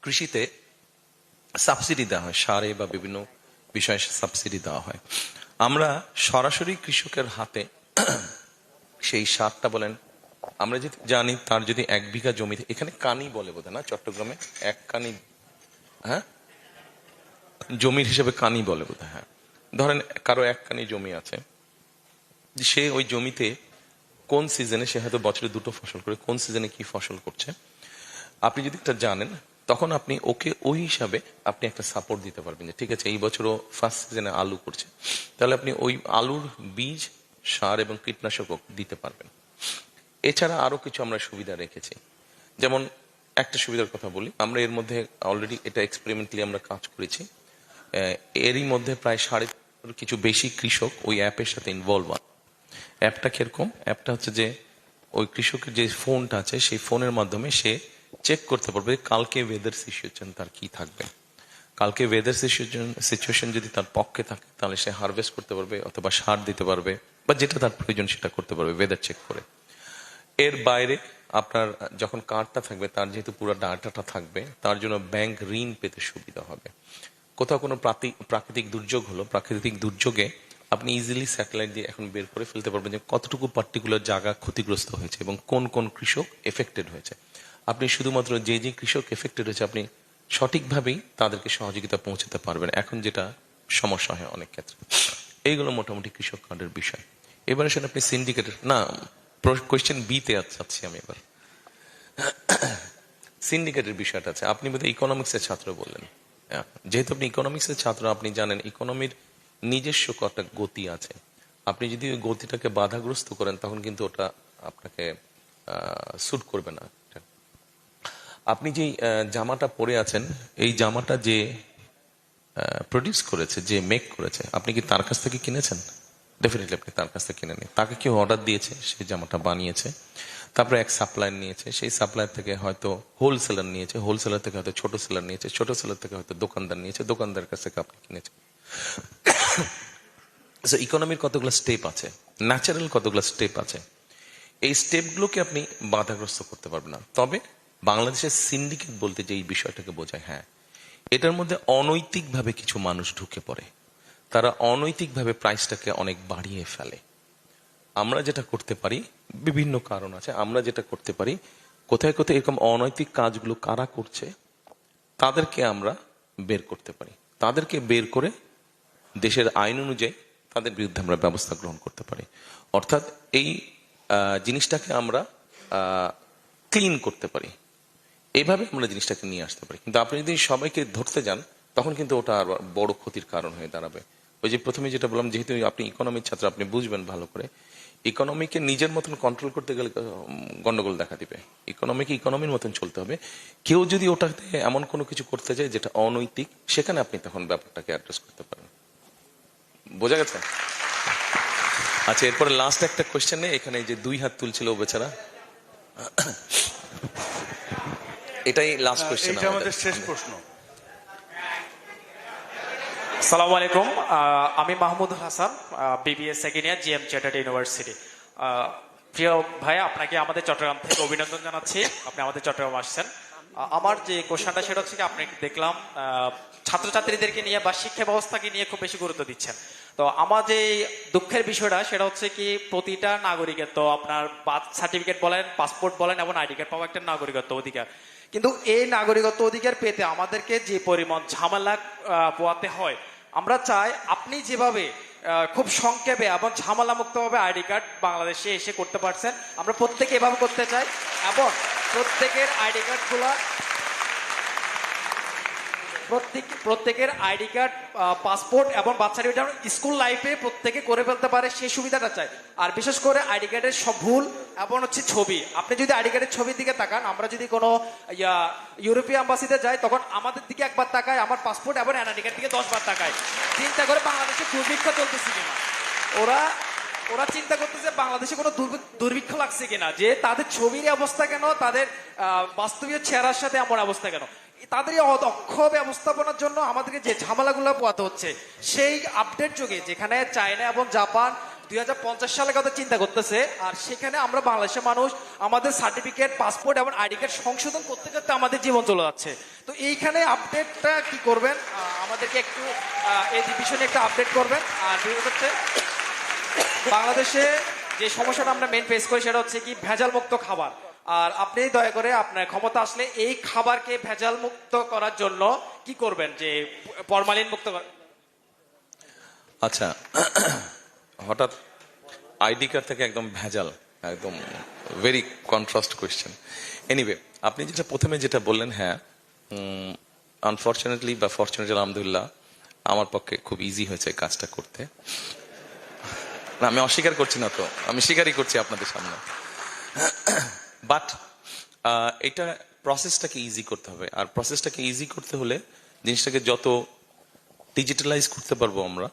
কৃষিতে সাবসিডি দেওয়া হয়, সারে বা বিভিন্ন বিষয়ে সাবসিডি দেওয়া হয়। আমরা সরাসরি কৃষকের হাতে সেই সারটা বলেন, আমরা যদি জানি তার যদি 1 বিঘা জমিতে, এখানে কানি বলে বোধ না চট্টগ্রামে, 1 কানি, হ্যাঁ জমির হিসেবে কানি বলে বোধ, হ্যাঁ ধরেন কারো 1 কানি জমি আছে, সে ওই জমিতে কোন সিজনে, সে হয়তো বছরে 2টো ফসল করে, কোন সিজনে কি ফসল করছে আপনি যদি এটা জানেন, তখন আপনি ওকে ওই হিসাবে আপনি একটা সাপোর্ট দিতে পারবেন যে ঠিক আছে এই বছরও ফার্স্ট সিজনে আলু করছে, তাহলে আপনি ওই আলুর বীজ, সার এবং কীটনাশক দিতে পারবেন। এছাড়া আরো কিছু আমরা সুবিধা রেখেছি, যেমন একটা সুবিধার কথা বলি, আমরা এর মধ্যে অলরেডি এটা এক্সপেরিমেন্টালি আমরা কাজ করেছি, এরই মধ্যে প্রায় 3.5 কিছু বেশি কৃষক ওই অ্যাপের সাথে ইনভলভ হয়। অ্যাপটা কিরকম? অ্যাপটা হচ্ছে যে ওই কৃষকের যে ফোনটা আছে সেই ফোনের মাধ্যমে সে চেক করতে পারবে কালকে ওয়েদার সিচুয়েশন তার কি থাকবে, কালকে ওয়েদার সিচুয়েশন যদি তার পক্ষে থাকে তাহলে সে হারভেস্ট করতে পারবে অথবা সার দিতে পারবে বা যেটা তার প্রয়োজন সেটা করতে পারবে ওয়েদার চেক করে। এর বাইরে আপনার যখন কার্ডটা থাকবে তার যেহেতু পুরো ডাটাটা থাকবে, তার জন্য ব্যাংক ঋণ পেতে সুবিধা হবে। কোথাও কোনো প্রাকৃতিক দুর্যোগ হলো, প্রাকৃতিক দুর্যোগে আপনি ইজিলি স্যাটেলাইট দিয়ে এখন বের করে ফেলতে পারবেন যে কতটুকু পার্টিকুলার জায়গা ক্ষতিগ্রস্ত হয়েছে এবং কোন কোন কৃষক এফেক্টেড হয়েছে। আপনি শুধুমাত্র যে যে কৃষক এফেক্টেড হয়েছে আপনি সঠিকভাবেই তাদেরকে সহযোগিতা পৌঁছাতে পারবেন, এখন যেটা সমস্যা হয় অনেক ক্ষেত্রে। এইগুলো মোটামুটি কৃষক কার্ডের বিষয়। এবারে সেটা আপনি সিন্ডিকেটের না, কোয়েশ্চেন বিতে যাচ্ছি আমি এবার। সিন্ডিকেটের বিষয়টা আছে, আপনি বোধহয় ইকোনমিক্সের ছাত্র বললেন, যেহেতু আপনি ইকোনমিক্সের ছাত্র আপনি জানেন ইকোনমির নিজস্ব একটা গতি আছে, আপনি যদি ওই গতিটাকে বাধাগ্রস্ত করেন তখন কিন্তু ওটা আপনাকে স্যুট করবে না। আপনি যে জামাটা পরে আছেন এই জামাটা যে প্রডিউস করেছে, যে মেক করেছে, আপনি কি তার কাছ থেকে কিনেছেন? ডেফিনেটলি আপনি তার কাছ থেকে কিনেনি, তাকে কেউ অর্ডার দিয়েছে, সেই জামাটা বানিয়েছে, তারপরে এক সাপ্লায়ার নিয়েছে, সেই সাপ্লায়ার থেকে হয়তো হোলসেলার নিয়েছে, হোলসেলার থেকে হয়তো ছোট সেলার নিয়েছে, ছোট সেলার থেকে হয়তো দোকানদার নিয়েছে, দোকানদারের কাছ থেকে আপনি কিনেছেন। ইকোনমির কতগুলো স্টেপ আছে, ন্যাচারাল কতগুলো স্টেপ আছে, এই স্টেপগুলোকে আপনি বাধাগ্রস্ত করতে পারবেন না। তবে বাংলাদেশের সিন্ডিকেট বলতে যে এই বিষয়টাকে বোঝায়, হ্যাঁ এটার মধ্যে অনৈতিকভাবে কিছু মানুষ ঢুকে পড়ে, তারা অনৈতিকভাবে প্রাইসটাকে অনেক বাড়িয়ে ফেলে। আমরা যেটা করতে পারি, বিভিন্ন কারণ আছে, আমরা যেটা করতে পারি কোথায় কোথায় এরকম অনৈতিক কাজগুলো কারা করছে তাদেরকে আমরা বের করতে পারি, তাদেরকে বের করে দেশের আইন অনুযায়ী তাদের বিরুদ্ধে আমরা ব্যবস্থা গ্রহণ করতে পারি। অর্থাৎ এই জিনিসটাকে আমরা ক্লিন করতে পারি, এইভাবে আমরা জিনিসটাকে নিয়ে আসতে পারি। কিন্তু আপনি যদি সবাইকে ধরতে যান তখন কিন্তু ওটা আর বড় ক্ষতির কারণ হয়ে দাঁড়াবে। ওই যে প্রথমে যেটা বললাম, যেহেতু আপনি ইকোনমির ছাত্র আপনি বুঝবেন ভালো করে, ইকোনমিকে নিজের মতন কন্ট্রোল করতে গেলে গন্ডগোল দেখা দিবে। ইকোনমিকে ইকোনমির মতন চলতে হবে। কেউ যদি ওটাতে এমন কোনো কিছু করতে চায় যেটা অনৈতিক, সেখানে আপনি তখন ব্যাপারটাকে অ্যাড্রেস করতে পারেন। বোঝা গেছে? আচ্ছা, এরপরে লাস্ট একটা কোয়েশ্চেন নেই, এখানে যে 2 হাত তুলছিল ও বেচারা, এটাই লাস্ট কোয়েশ্চেন, এটা আমাদের শেষ প্রশ্ন। আসসালামু আলাইকুম, আমি Mahmud Hasan, BBA second year, GM chartered university. প্রিয় ভাই, আপনাকে আমাদের চট্টগ্রাম থেকে অভিনন্দন জানাচ্ছি, আপনি আমাদের চট্টগ্রাম আসছেন। আমার যে কোশ্চেনটা সেটা হচ্ছে কি, আপনি দেখলাম ছাত্রছাত্রীদেরকে নিয়ে বা শিক্ষা ব্যবস্থাকে নিয়ে খুব বেশি গুরুত্ব দিচ্ছেন। তো আমার যে দুঃখের বিষয়টা সেটা হচ্ছে কি, প্রতিটা নাগরিকের তো আপনার বার্থ সার্টিফিকেট বলেন, পাসপোর্ট বলেন এবং আইডি কার্ড পাওয়া একটা নাগরিকত্ব অধিকার, কিন্তু এই নাগরিকত্ব অধিকার পেতে আমাদেরকে যে পরিমাণ ঝামেলা পোয়াতে হয়, আমরা চাই আপনি যেভাবে খুব সংক্ষেপে এবং ঝামেলা মুক্তভাবে আইডি কার্ড বাংলাদেশে এসে করতে পারছেন, আমরা প্রত্যেকে এভাবে করতে চাই এবং প্রত্যেকের আইডি কার্ডগুলো প্রত্যেকের আইডি কার্ড, পাসপোর্ট এবং বার্থ সার্টিফিকেট স্কুল লাইফে প্রত্যেকে করে ফেলতে পারে সেই সুবিধাটা চাই। আর বিশেষ করে আইডি কার্ডের সব ভুল এবং হচ্ছে ছবি, আপনি যদি আইডি কার্ডের ছবির দিকে তাকান, আমরা যদি কোনো ইউরোপীয় অ্যাম্বাসিতে যাই তখন আমাদের দিকে একবার তাকায়, আমার পাসপোর্ট এবং এনআইডি কার্ড দিকে 10 বার তাকায়, চিন্তা করে বাংলাদেশে দুর্ভিক্ষ চলতেছে কিনা, ওরা চিন্তা করতেছে বাংলাদেশে কোনো দুর্ভিক্ষ লাগছে কিনা, যে তাদের ছবির অবস্থা কেন, তাদের বাস্তবীয় চেহারার সাথে এমন অবস্থা কেন। তাদের এই অদক্ষ ব্যবস্থাপনার জন্য আমাদেরকে যে ঝামেলাগুলো পোয়াতে হচ্ছে, সেই আপডেট যুগে যেখানে চায়না এবং জাপান 2050 সালের কথা চিন্তা করতেছে, আর সেখানে আমরা বাংলাদেশের মানুষ আমাদের সার্টিফিকেট, পাসপোর্ট এবং আইডি কার্ড সংশোধন করতে করতে আমাদের জীবন চলে যাচ্ছে। তো এইখানে আপডেটটা কি করবেন, আমাদেরকে একটু এই বিষয়ে একটু আপডেট করবেন। আর হচ্ছে বাংলাদেশে যে সমস্যাটা আমরা মেন ফেস করি সেটা হচ্ছে কি ভেজাল মুক্ত খাবার। আর আপনি দয়া করে আপনার ক্ষমতা আসলে এই খাবারকে ভেজাল মুক্ত করার জন্য কি করবেন, যে ফরমালিন মুক্ত আচ্ছা, হঠাৎ আইডি কার্ড থেকে একদম ভেজাল, একদম ভেরি কন্ট্রাস্ট কোয়েশ্চেন। এনিওয়ে, আপনি যেটা প্রথমে যেটা বললেন, হ্যাঁ, আনফর্চুনেটলি বা ফর্চুনেটলি আলহামদুলিল্লাহ আমার পক্ষে খুব ইজি হয়েছে কাজটা করতে। না, আমি অস্বীকার করছি না, তো আমি স্বীকারই করছি আপনাদের সামনে। বাট এটা প্রসেসটাকে ইজি করতে হবে, আর প্রসেসটাকে ইজি করতে হলে জিনিসটাকে যত ডিজিটালাইজ করতে পারবো আমরা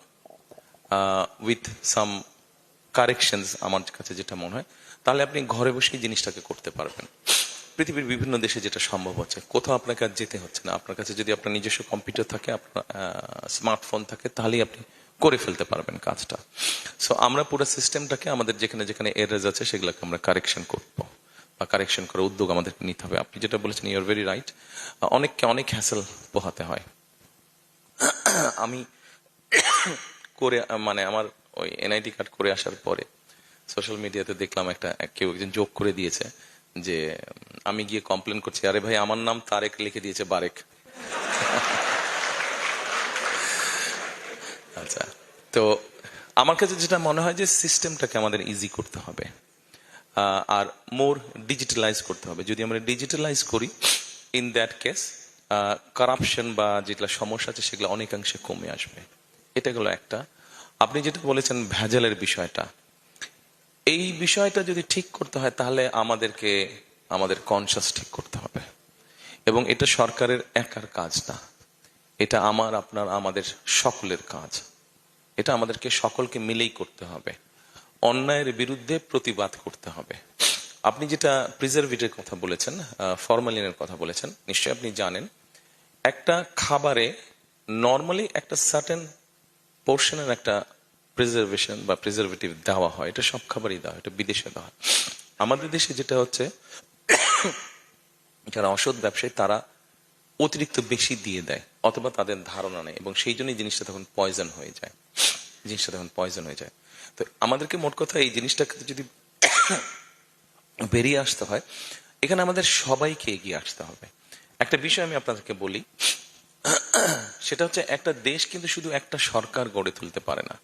উইথ সাম কারেকশনস, আমার কাছে যেটা মনে হয়, তাহলে আপনি ঘরে বসেই জিনিসটাকে করতে পারবেন। পৃথিবীর বিভিন্ন দেশে যেটা সম্ভব হচ্ছে, কোথাও আপনাকে আর যেতে হচ্ছে না। আপনার কাছে যদি আপনার নিজস্ব কম্পিউটার থাকে, আপনার স্মার্টফোন থাকে, তাহলেই আপনি করে ফেলতে পারবেন কাজটা। সো আমরা পুরো সিস্টেমটাকে আমাদের যেখানে যেখানে এরার্স আছে সেগুলোকে আমরা কারেকশন করব, বা কারেকশন করার উদ্যোগ আমাদেরকে নিতে হবে। আপনি যেটা বলেছেন, ইউ আর ভেরি রাইট, অনেককে অনেক হ্যাসেল পোহাতে হয়। আমি করে মানে আমার ওই এনআইডি কার্ড করে আসার পরে সোশ্যাল মিডিয়াতে দেখলাম কেউ একজন যোগ করে দিয়েছে যে আমি গিয়ে কমপ্লেন করছি, আরে ভাই আমার নাম তারেক লিখে দিয়েছে বারেক। আচ্ছা, তো আমার কাছে যেটা মনে হয় যে সিস্টেমটাকে আমাদের ইজি করতে হবে আর মোর ডিজিটালাইজ করতে হবে। যদি আমরা ডিজিটালাইজ করি, ইন দ্যাট কেস কারাপশন বা যেগুলো সমস্যা আছে সেগুলো অনেকাংশে কমে আসবে। এটা গেল একটা। আপনি যেটা বলেছেন ভেজালের বিষয়টা, এই বিষয়টা যদি ঠিক করতে হয় তাহলে আমাদেরকে আমাদের কনসাস ঠিক করতে হবে, এবং এটা সরকারের একার কাজ না, এটা আমার, আপনার, আমাদের সকলের কাজ। এটা আমাদেরকে সকলকে মিলেই করতে হবে। অন্যায়ের বিরুদ্ধে প্রতিবাদ করতে হবে। আপনি যেটা প্রিজারভেটিভের কথা বলেছেন, ফরমালিনের কথা বলেছেন, নিশ্চয়ই আপনি জানেন একটা খাবারে নর্মালি একটা সার্টেন পোর্শনের একটা প্রিজার্ভেশন বা প্রিজারভেটিভ দেওয়া হয়। এটা সব খাবারই দেওয়া হয়, এটা বিদেশে দেওয়া হয়। আমাদের দেশে যেটা হচ্ছে, যারা অসৎ ব্যবসায়ী তারা অতিরিক্ত বেশি দিয়ে দেয়, অথবা তাদের ধারণা নেই, এবং সেই জন্যই জিনিসটা তখন পয়জন হয়ে যায়। তো আমাদেরকে মোট কথা এই জিনিসটাকে যদি বেরিয়ে আসতে হয়, এখানে আমাদের সবাইকে এগিয়ে আসতে হবে। একটা বিষয় আমি আপনাদেরকে বলি, সেটা হচ্ছে একটা দেশ কিন্তু শুধু একটা সরকার গড়ে তুলতে পারে না,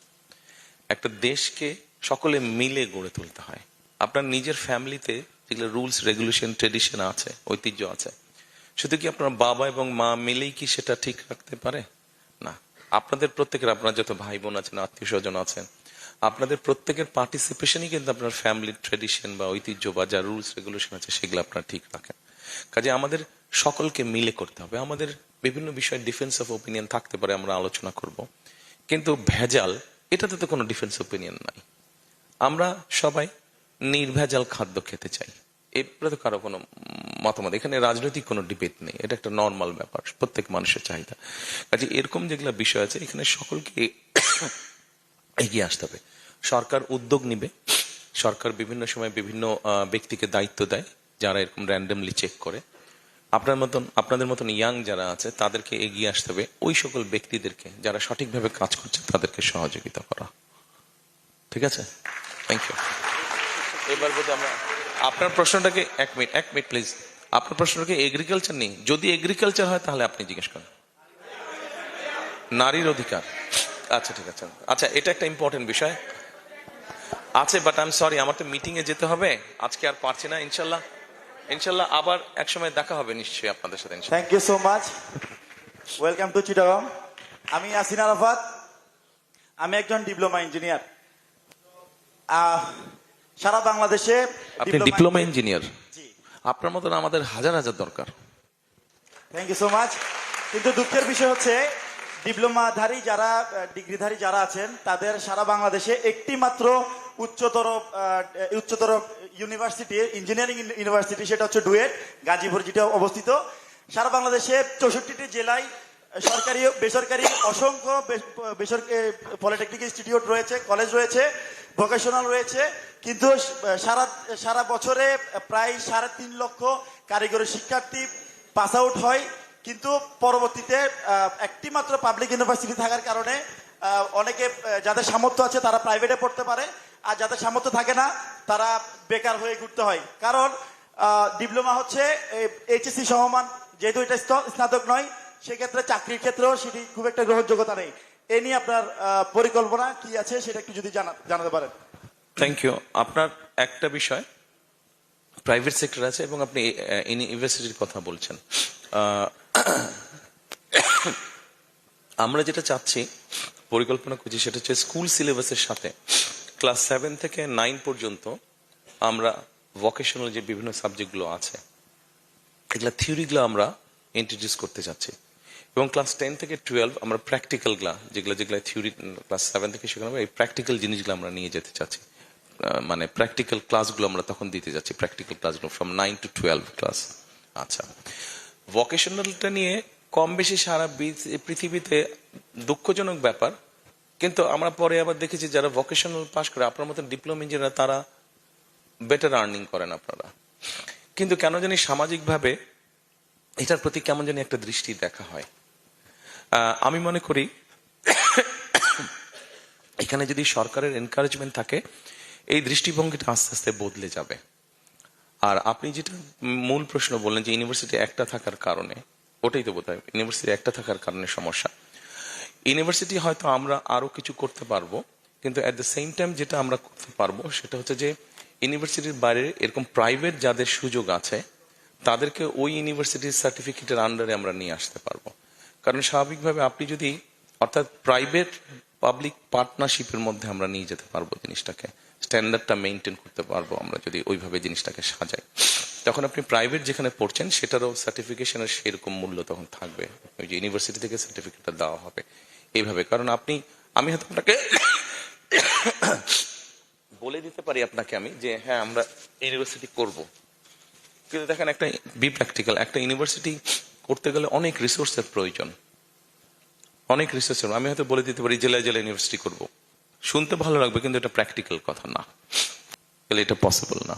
একটা দেশকে সকলে মিলে গড়ে তুলতে হয়। আপনার নিজের ফ্যামিলিতে যেগুলো রুলস রেগুলেশন ট্রেডিশন আছে, ঐতিহ্য আছে, শুধু কি আপনার বাবা এবং মা মিলেই কি সেটা ঠিক রাখতে পারে? না, আপনাদের প্রত্যেকের, আপনার যত ভাই বোন আছেন, আত্মীয় স্বজন আছেন, আপনাদের প্রত্যেকের পার্টিসিপেশনই কিন্তু আপনার ফ্যামিলির ট্রেডিশন বা ঐতিহ্য বা যা রুলস রেগুলেশন আছে সেগুলো আপনারা ঠিক রাখেন। কাজে আমাদের সকলকে মিলে করতে হবে। আমাদের বিভিন্ন বিষয়ে ডিফারেন্স অফ ওপিনিয়ন থাকতে পারে, আমরা আলোচনা করব, কিন্তু ভেজাল, এটাতে তো কোনো ডিফারেন্স ওপিনিয়ন নাই। আমরা সবাই নির্ভেজাল খাদ্য খেতে চাই, এরপরে তো কারো কোনো মতামত, এখানে রাজনৈতিক কোনো ডিবেট নেই, এটা একটা নর্মাল ব্যাপার, প্রত্যেক মানুষের চাহিদা। কাজে এরকম যেগুলো বিষয় আছে, এখানে সকলকে এগিয়ে আসতে হবে। সরকার উদ্যোগ নিবে, সরকার বিভিন্ন সময় বিভিন্ন ব্যক্তিকে দায়িত্ব দেয় যারা এরকম র্যান্ডমলি চেক করে। আপনাদের মতন ইয়াং যারা আছে তাদেরকে এগিয়ে আসতে হবে, ওই সকল ব্যক্তিদেরকে যারা সঠিকভাবে কাজ করছে তাদেরকে সহযোগিতা করা। ঠিক আছে, থ্যাংক ইউ। এবার বোধ আমরা আপনার প্রশ্নটাকে এক মিনিট প্লিজ, আপনার প্রশ্নটাকে এগ্রিকালচার নেই, যদি এগ্রিকালচার হয় তাহলে আপনি জিজ্ঞেস করেন। নারীর অধিকার, আচ্ছা ঠিক আছে। আচ্ছা, এটা একটা ইম্পর্টেন্ট বিষয় আছে, বাট আই এম সরি, আমার তো মিটিং এ যেতে হবে, আজকে আর পারছি না। ইনশাল্লাহ আবার একসময় দেখা হবে নিশ্চয়ই আপনাদের সাথে। Thank you so much, welcome to Chittagong. আমি ইয়াসিন আরাফাত, আমি একজন ডিপ্লোমা ইঞ্জিনিয়ার। সারা বাংলাদেশে আপনি ডিপ্লোমা ইঞ্জিনিয়ার? আপনার মতন আমাদের হাজার হাজার দরকার। Thank you so much. কিন্তু দুঃখের বিষয় হচ্ছে ডিপ্লোমাধারী যারা, ডিগ্রিধারী যারা আছেন, তাদের সারা বাংলাদেশে একটি মাত্র উচ্চতর ইউনিভার্সিটি, ইঞ্জিনিয়ারিং ইউনিভার্সিটি, সেটা হচ্ছে ডুয়েট, গাজীপুর, যেটা অবস্থিত। সারা বাংলাদেশে 64টি জেলায় সরকারি বেসরকারি অসংখ্য পলিটেকনিক ইনস্টিটিউট রয়েছে, কলেজ রয়েছে, ভোকেশনাল রয়েছে, কিন্তু সারা বছরে প্রায় 3.5 লক্ষ কারিগরি শিক্ষার্থী পাস আউট হয়। কিন্তু পরবর্তীতে একটি মাত্র পাবলিক ইউনিভার্সিটি থাকার কারণে অনেকে যাদের সামর্থ্য আছে তারা প্রাইভেটে পড়তে পারে, আর যাদের সামর্থ্য থাকে না তারা বেকার হয়ে ঘুরতে হয়। কারণ ডিপ্লোমা হচ্ছে এইচএসসি সমমান, যেহেতু এটা স্নাতক নয়, সেক্ষেত্রে চাকরির ক্ষেত্রেও সেটি খুব একটা গ্রহণযোগ্যতা নেই। এ নিয়ে আপনার পরিকল্পনা কি আছে সেটা একটু যদি জানাতে পারেন। Thank you. আপনার একটা বিষয় প্রাইভেট সেক্টর আছে এবং আপনি ইউনিভার্সিটির কথা বলছেন। আমরা যেটা চাচ্ছি, পরিকল্পনা করছি, সেটা হচ্ছে স্কুল সিলেবাসের সাথে ক্লাস 7 থেকে 9 পর্যন্ত আমরা ভোকেশনাল যে বিভিন্ন সাবজেক্টগুলো আছে এগুলা থিওরিগুলো আমরা ইন্ট্রোডিউস করতে চাচ্ছি, এবং ক্লাস 10 থেকে 12 আমরা প্র্যাকটিক্যালগুলা যেগুলো থিওরি ক্লাস 7 থেকে সেখানে এই প্র্যাকটিক্যাল জিনিসগুলো আমরা নিয়ে যেতে চাচ্ছি। মানে প্র্যাকটিক্যাল ক্লাসগুলো আমরা তখন দিতে যাচ্ছি, প্র্যাকটিক্যাল ক্লাসগুলো ফ্রম 9 to 12 ক্লাস। আচ্ছা, ভোকেশনালটা নিয়ে কম বেশি সারা পৃথিবীতে দুঃখজনক ব্যাপার, কিন্তু আমরা পরে আবার দেখেছি যারা ভোকেশনাল পাস করে আপনার মতন ডিপ্লোমা ইঞ্জিনিয়ার তারা বেটার আর্নিং করেন আপনারা, কিন্তু কেন জানি সামাজিকভাবে এটার প্রতি কেমন জানি একটা দৃষ্টি দেখা হয়। আমি মনে করি এখানে যদি সরকারের এনকারেজমেন্ট থাকে এই দৃষ্টিভঙ্গিটা আস্তে আস্তে বদলে যাবে। আর আপনি যেটা মূল প্রশ্ন বললেন যে ইউনিভার্সিটি একটা থাকার কারণে, ওটাই তো বোধহয় ইউনিভার্সিটি একটা থাকার কারণে সমস্যা। ইউনিভার্সিটি হয়তো আমরা আরো কিছু করতে পারবো, কিন্তু অ্যাট দ্য সেম টাইম যেটা আমরা করতে পারবো সেটা হচ্ছে যে ইউনিভার্সিটির বাইরে এরকম প্রাইভেট যাদের সুযোগ আছে তাদেরকে ওই ইউনিভার্সিটির সার্টিফিকেটের আন্ডারে আমরা নিয়ে আসতে পারবো। কারণ স্বাভাবিকভাবে আপনি যদি, অর্থাৎ প্রাইভেট পাবলিক পার্টনারশিপের মধ্যে আমরা নিয়ে যেতে পারবো জিনিসটাকে, স্ট্যান্ডার্ডটা মেনটেন করতে পারবো আমরা যদি ওইভাবে জিনিসটাকে সাজাই, তখন আপনি প্রাইভেট যেখানে পড়ছেন সেটারও সার্টিফিকেশনের সেরকম মূল্য তখন থাকবে, ওই যে ইউনিভার্সিটি থেকে সার্টিফিকেটটা দেওয়া হবে এইভাবে। কারণ আমি হয়তো আপনাকে বলে দিতে পারি আপনাকে আমি যে হ্যাঁ আমরা ইউনিভার্সিটি করব, কিন্তু দেখেন একটা প্র্যাকটিক্যাল একটা ইউনিভার্সিটি করতে গেলে অনেক রিসোর্সের প্রয়োজন, অনেক রিসোর্সের। আমি হয়তো বলে দিতে পারি জেলায় জেলায় ইউনিভার্সিটি করব, শুনতে ভালো লাগবে কিন্তু এটা প্র্যাকটিক্যাল কথা না, এটা পসিবল না।